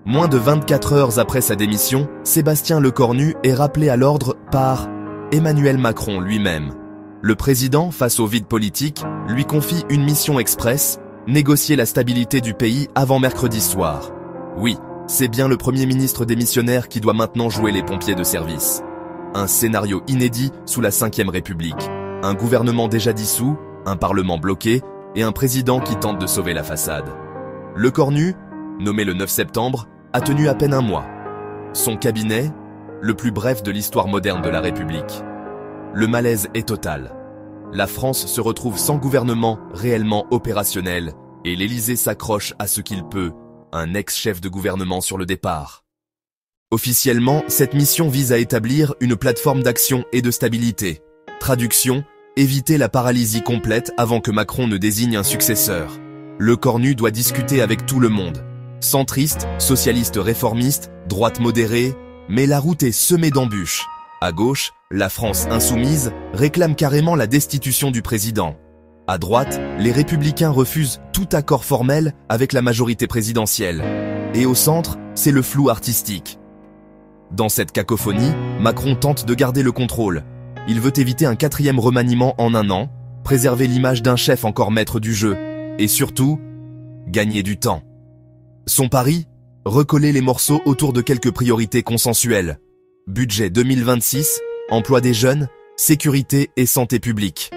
Moins de 24 heures après sa démission, Sébastien Lecornu est rappelé à l'ordre par Emmanuel Macron lui-même. Le président, face au vide politique, lui confie une mission express, négocier la stabilité du pays avant mercredi soir. Oui, c'est bien le Premier ministre démissionnaire qui doit maintenant jouer les pompiers de service. Un scénario inédit sous la Ve République. Un gouvernement déjà dissous, un parlement bloqué et un président qui tente de sauver la façade. Lecornu, nommé le 9 septembre, a tenu à peine un mois. Son cabinet, le plus bref de l'histoire moderne de la République. Le malaise est total. La France se retrouve sans gouvernement réellement opérationnel et l'Élysée s'accroche à ce qu'il peut, un ex-chef de gouvernement sur le départ. Officiellement, cette mission vise à établir une plateforme d'action et de stabilité. Traduction, éviter la paralysie complète avant que Macron ne désigne un successeur. Lecornu doit discuter avec tout le monde. Centriste, socialiste réformiste, droite modérée, mais la route est semée d'embûches. À gauche, la France insoumise réclame carrément la destitution du président. À droite, les républicains refusent tout accord formel avec la majorité présidentielle. Et au centre, c'est le flou artistique. Dans cette cacophonie, Macron tente de garder le contrôle. Il veut éviter un 4e remaniement en un an, préserver l'image d'un chef encore maître du jeu, et surtout, gagner du temps. Son pari ? Recoller les morceaux autour de quelques priorités consensuelles. Budget 2026, emploi des jeunes, sécurité et santé publique.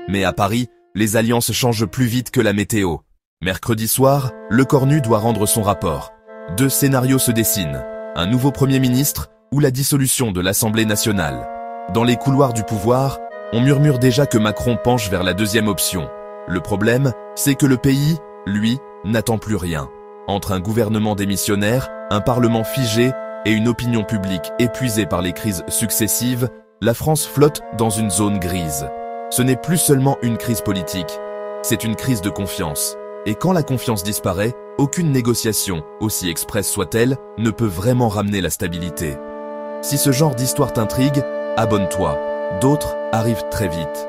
Mais à Paris, les alliances changent plus vite que la météo. Mercredi soir, Lecornu doit rendre son rapport. 2 scénarios se dessinent. Un nouveau Premier ministre ou la dissolution de l'Assemblée nationale. Dans les couloirs du pouvoir, on murmure déjà que Macron penche vers la 2e option. Le problème, c'est que le pays, lui, n'attend plus rien. Entre un gouvernement démissionnaire, un parlement figé et une opinion publique épuisée par les crises successives, la France flotte dans une zone grise. Ce n'est plus seulement une crise politique, c'est une crise de confiance. Et quand la confiance disparaît, aucune négociation, aussi expresse soit-elle, ne peut vraiment ramener la stabilité. Si ce genre d'histoire t'intrigue, abonne-toi. D'autres arrivent très vite.